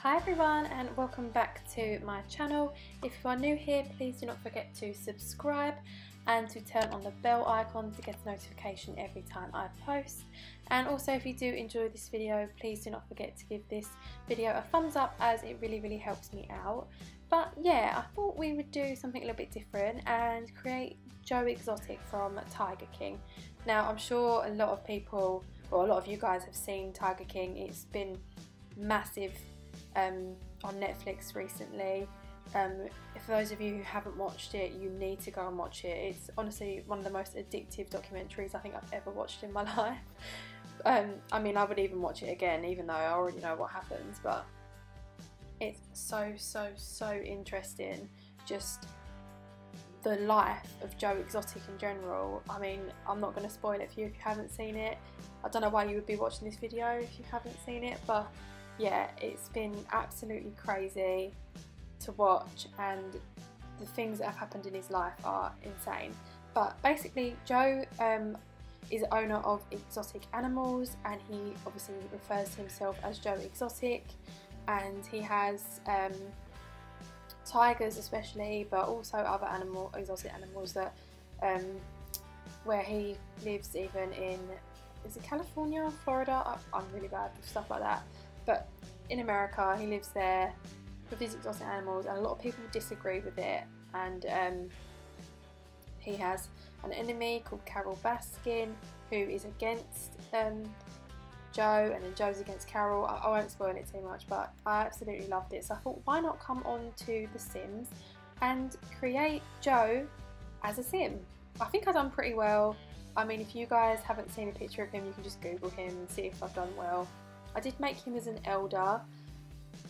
Hi everyone and welcome back to my channel. If you are new here, please do not forget to subscribe and to turn on the bell icon to get a notification every time I post. And also, if you do enjoy this video, please do not forget to give this video a thumbs up, as it really helps me out. But yeah, I thought we would do something a little bit different and create Joe Exotic from Tiger King. Now I'm sure a lot of people, or a lot of you guys, have seen Tiger King. It's been massive on Netflix recently. For those of you who haven't watched it, you need to go and watch it. It's honestly one of the most addictive documentaries I think I've ever watched in my life. I mean, I would even watch it again, even though I already know what happens, but it's so interesting, just the life of Joe Exotic in general. I mean, I'm not going to spoil it for you if you haven't seen it. I don't know why you would be watching this video if you haven't seen it, but yeah, it's been absolutely crazy to watch, and the things that have happened in his life are insane. But basically, Joe is the owner of exotic animals, and he obviously refers to himself as Joe Exotic, and he has tigers especially, but also other exotic animals that where he lives, even in, is it California, Florida? I'm really bad with stuff like that. But in America, he lives there with these exotic animals, and a lot of people disagree with it. And he has an enemy called Carol Baskin, who is against Joe, and then Joe's against Carol. I won't spoil it too much, but I absolutely loved it. So I thought, why not come on to The Sims and create Joe as a Sim? I think I've done pretty well. I mean, if you guys haven't seen a picture of him, you can just Google him and see if I've done well. I did make him as an elder.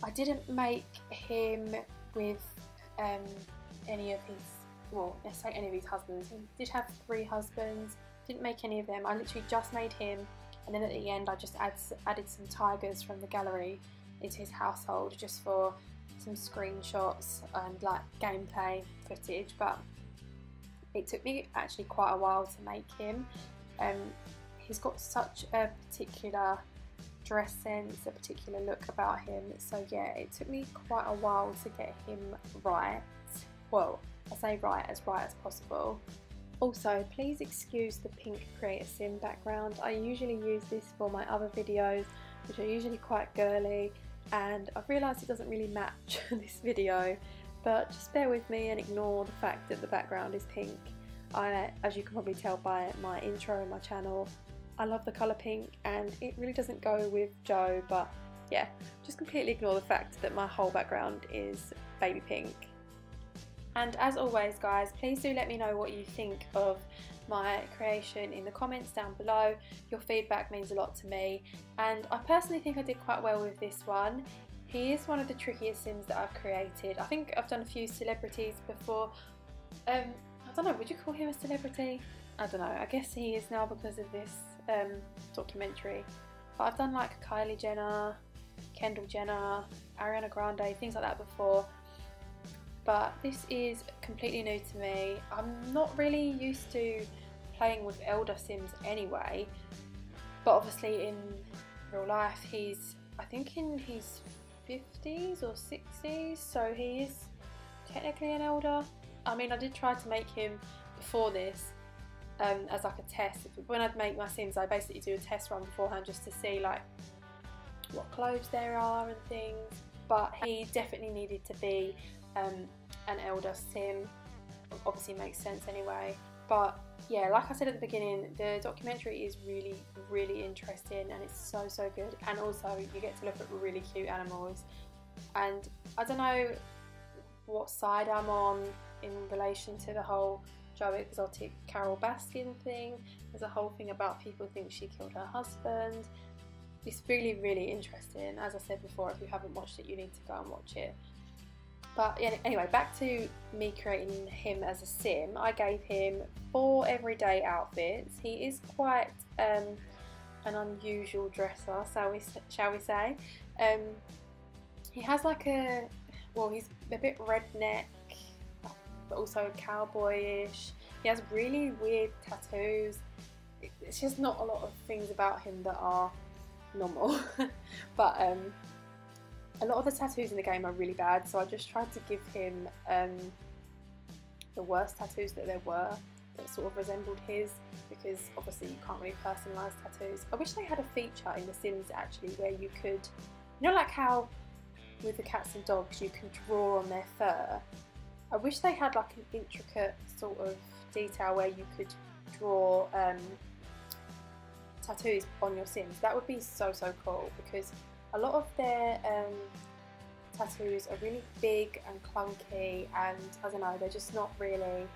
I didn't make him with any of his, well, let's say any of his husbands. He did have 3 husbands. Didn't make any of them. I literally just made him, and then at the end I just added some tigers from the gallery into his household, just for some screenshots and like gameplay footage. But it took me actually quite a while to make him. He's got such a particular dress sense, a particular look about him, so yeah, it took me quite a while to get him right. Well, I say right as possible. Also, please excuse the pink Create a Sim background. I usually use this for my other videos, which are usually quite girly, and I've realised it doesn't really match this video, but just bear with me and ignore the fact that the background is pink. As you can probably tell by my intro and my channel, I love the colour pink, and it really doesn't go with Joe, but yeah, just completely ignore the fact that my whole background is baby pink. And as always guys, please do let me know what you think of my creation in the comments down below. Your feedback means a lot to me, and I personally think I did quite well with this one. He is one of the trickiest Sims that I've created. I think I've done a few celebrities before. I don't know, would you call him a celebrity? I don't know, I guess he is now because of this documentary. But I've done like Kylie Jenner, Kendall Jenner, Ariana Grande, things like that before. But this is completely new to me. I'm not really used to playing with elder Sims anyway, but obviously in real life he's, I think, in his 50s or 60s, so he is technically an elder. I mean, I did try to make him before this as like a test. When I'd make my Sims, I basically do a test run beforehand just to see like what clothes there are and things, but he definitely needed to be an elder Sim. Obviously makes sense anyway. But yeah, like I said at the beginning, the documentary is really interesting, and it's so good, and also you get to look at really cute animals. And I don't know what side I'm on in relation to the whole Joe Exotic Carol Baskin thing. There's a whole thing about people think she killed her husband. It's really interesting. As I said before, if you haven't watched it, you need to go and watch it. But yeah, anyway, back to me creating him as a Sim. I gave him 4 everyday outfits. He is quite an unusual dresser, shall we say. He has like well, he's a bit redneck, but also cowboyish. He has really weird tattoos. It's just not a lot of things about him that are normal. But a lot of the tattoos in the game are really bad, so I just tried to give him the worst tattoos that there were that sort of resembled his, because obviously you can't really personalise tattoos. I wish they had a feature in The Sims actually where you could, you know, like how with the cats and dogs you can draw on their fur. I wish they had like an intricate sort of detail where you could draw tattoos on your Sims. That would be so cool, because a lot of their tattoos are really big and clunky, and I don't know, they're just not really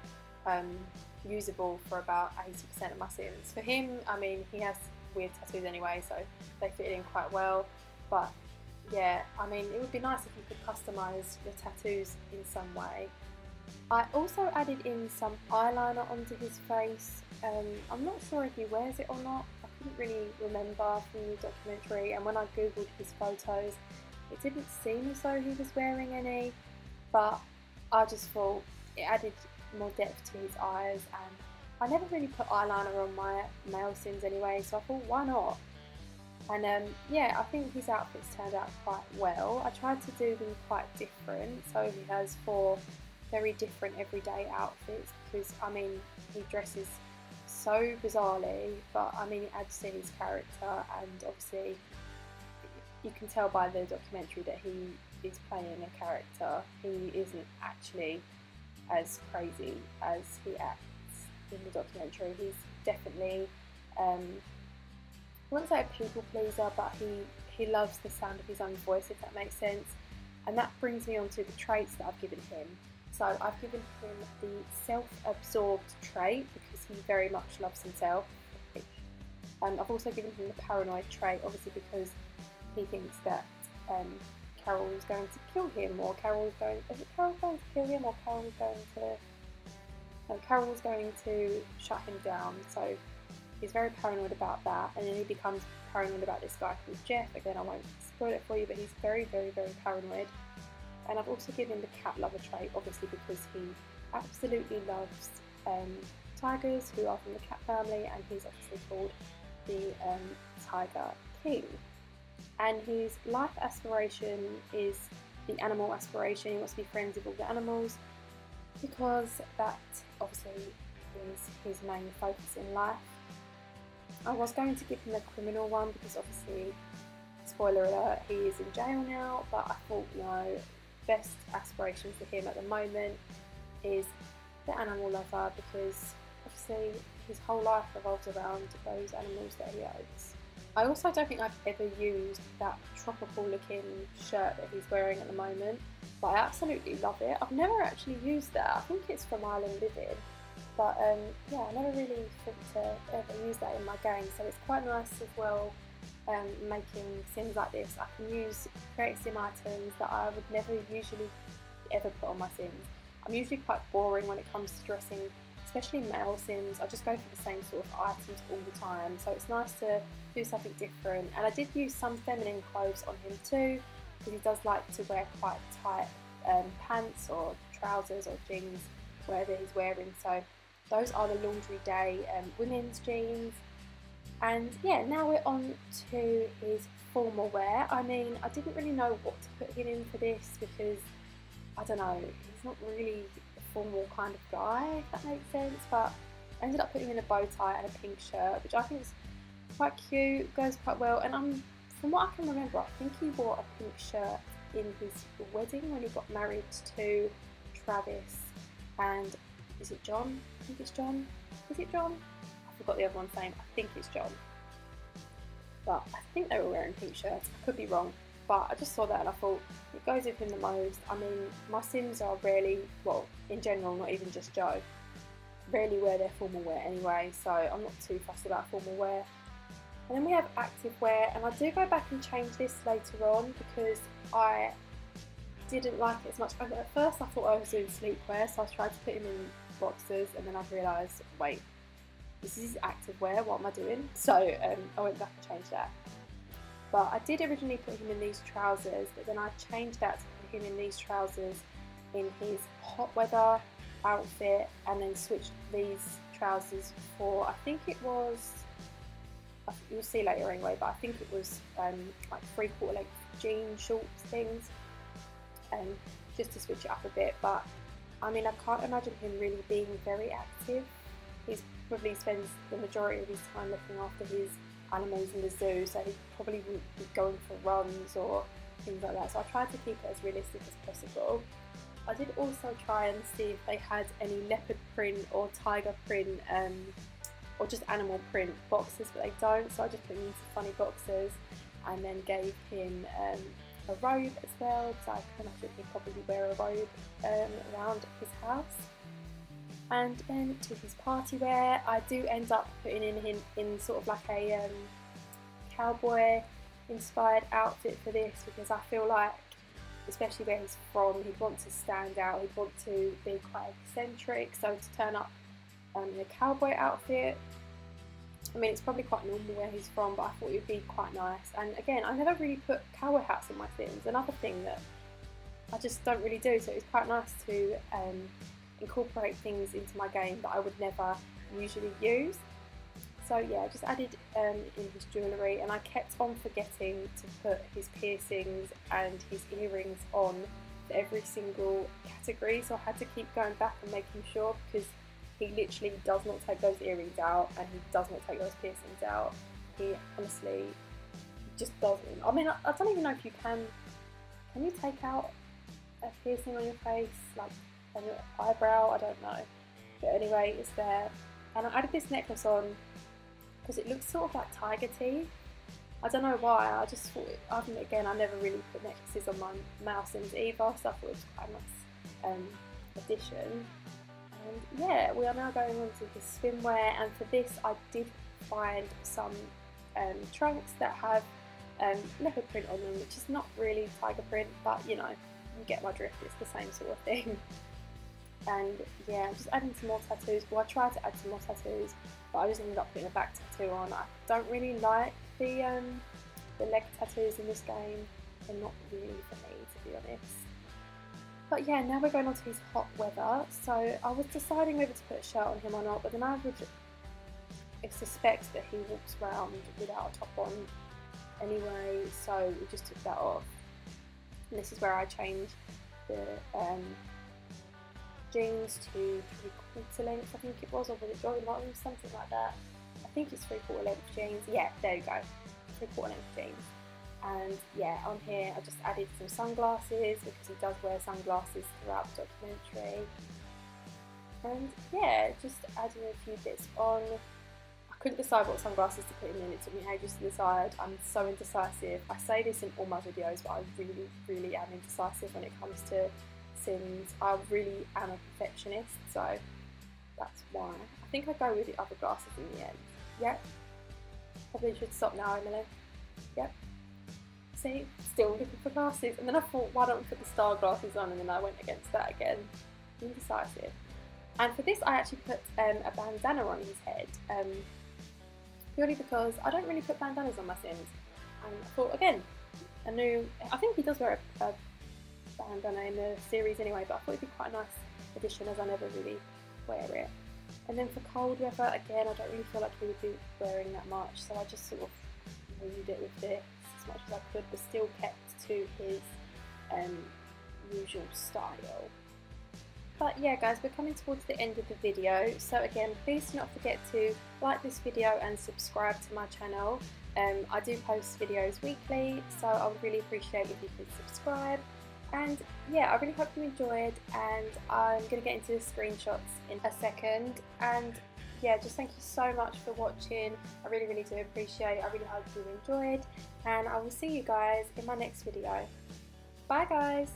usable for about 80% of my Sims. For him, I mean, he has weird tattoos anyway, so they fit in quite well. But yeah, I mean, it would be nice if you could customise your tattoos in some way. I also added in some eyeliner onto his face. I'm not sure if he wears it or not. I couldn't really remember from the documentary, and when I googled his photos, it didn't seem as though he was wearing any, but I just thought it added more depth to his eyes, and I never really put eyeliner on my male Sims anyway, so I thought, why not? And yeah, I think his outfits turned out quite well. I tried to do them quite different, so he has 4 very different everyday outfits, because I mean, he dresses so bizarrely, but I mean, it adds to his character, and obviously you can tell by the documentary that he is playing a character. He isn't actually as crazy as he acts in the documentary. He's definitely, I wouldn't say a people pleaser, but he loves the sound of his own voice, if that makes sense. And that brings me on to the traits that I've given him. So I've given him the self-absorbed trait, because he very much loves himself. I've also given him the paranoid trait, obviously because he thinks that Carol's going to kill him, or Carol's going to shut him down. So he's very paranoid about that, and then he becomes paranoid about this guy called Jeff. Again, I won't spoil it for you, but he's very paranoid. And I've also given the cat lover trait, obviously because he absolutely loves tigers, who are from the cat family, and he's obviously called the Tiger King. And his life aspiration is the animal aspiration. He wants to be friends with all the animals, because that obviously is his main focus in life. I was going to give him a criminal one, because obviously, spoiler alert, he is in jail now, but I thought no, best aspiration for him at the moment is the animal lover, because obviously his whole life revolves around those animals that he owns. I also don't think I've ever used that tropical looking shirt that he's wearing at the moment, but I absolutely love it. I've never actually used that. I think it's from Island Living, but yeah, I never really thought to ever use that in my game, so it's quite nice as well, making Sims like this. I can use create Sim items that I would never usually ever put on my Sims. I'm usually quite boring when it comes to dressing, especially male Sims. I just go for the same sort of items all the time, so it's nice to do something different. And I did use some feminine clothes on him too, because he does like to wear quite tight pants or trousers or jeans, whatever he's wearing. So those are the laundry day women's jeans. And yeah, now we're on to his formal wear. I mean, I didn't really know what to put him in for this, because I don't know, he's not really a formal kind of guy, if that makes sense, but I ended up putting in a bow tie and a pink shirt, which I think is quite cute, goes quite well. And from what I can remember, I think he wore a pink shirt in his wedding when he got married to Travis and, is it John? I think it's John. Is it John? I forgot the other one's name. I think it's John. But I think they were wearing pink shirts. I could be wrong. But I just saw that and I thought, it goes with him the most. I mean, my Sims are rarely, well, in general, not even just Joe, rarely wear their formal wear anyway, so I'm not too fussed about formal wear. And then we have active wear, and I do go back and change this later on, because I didn't like it as much. At first I thought I was doing sleepwear, so I tried to put him in boxers, and then I realised, wait, this is active wear, what am I doing? So I went back and changed that. But I did originally put him in these trousers, but then I changed that to put him in these trousers in his hot weather outfit, and then switched these trousers for, I think it was you'll see later anyway, but I think it was like 3/4 length jean shorts things, just to switch it up a bit. But I mean, I can't imagine him really being very active. He probably spends the majority of his time looking after his animals in the zoo, so he probably wouldn't be going for runs or things like that. So I tried to keep it as realistic as possible. I did also try and see if they had any leopard print or tiger print or just animal print boxes, but they don't, so I just put him into funny boxes and then gave him a robe as well, so I can imagine he'd probably wear a robe around his house. And then to his party wear, I do end up putting him in sort of like a cowboy inspired outfit for this, because I feel like, especially where he's from, he'd want to stand out, he'd want to be quite eccentric, so to turn up in a cowboy outfit, I mean, it's probably quite normal where he's from, but I thought it would be quite nice. And again, I never really put cowboy hats on my Sims, another thing that I just don't really do, so it's quite nice to incorporate things into my game that I would never usually use. So yeah, I just added in his jewellery, and I kept on forgetting to put his piercings and his earrings on for every single category, so I had to keep going back and making sure, because he literally does not take those earrings out and he does not take those piercings out. He honestly just doesn't. I mean, I don't even know if you can you take out a piercing on your face, like on your eyebrow? I don't know. But anyway, it's there. And I added this necklace on because it looks sort of like tiger teeth. I don't know why, I just thought, again, I never really put necklaces on my mouse Sims either, so I thought it was quite a nice addition. And yeah, we are now going on to his swimwear, and for this I did find some trunks that have leopard print on them, which is not really tiger print, but you know, you get my drift, it's the same sort of thing. And yeah, I'm just adding some more tattoos. Well, I tried to add some more tattoos, but I just ended up putting a back tattoo on. I don't really like the leg tattoos in this game. They're not really for me, to be honest. But yeah, now we're going on to his hot weather. So I was deciding whether to put a shirt on him or not, but then I would suspect that he walks around without a top on anyway, so we just took that off. And this is where I changed the jeans to 3/4 length, I think it was, or was it jogging bottoms, something like that. I think it's 3/4 length jeans. Yeah, there you go, 3/4 length jeans. And yeah, on here I just added some sunglasses, because he does wear sunglasses throughout the documentary. And yeah, just adding a few bits on. I couldn't decide what sunglasses to put him in, it took me ages to decide. I'm so indecisive. I say this in all my videos, but I really, really am indecisive when it comes to Sims. I really am a perfectionist, so that's why. I think I go with the other glasses in the end. Yep. Probably should stop now, Emily. Yep. See, still looking for glasses, and then I thought, why don't we put the star glasses on, and then I went against that again. Indecisive. And for this I actually put a bandana on his head, purely because I don't really put bandanas on my Sims, and I thought, again, I think he does wear a bandana in the series anyway, but I thought it'd be quite a nice addition, as I never really wear it. And then for cold weather, again, I don't really feel like he would be wearing that much, so I just sort of ruined it with this as much as I could, but still kept to his usual style. But yeah guys, we're coming towards the end of the video, so again, please do not forget to like this video and subscribe to my channel. I do post videos weekly, so I would really appreciate if you could subscribe. And yeah, I really hope you enjoyed, and I'm going to get into the screenshots in a second. And yeah, just thank you so much for watching. I really, really do appreciate it. I really hope you enjoyed, and I will see you guys in my next video. Bye guys!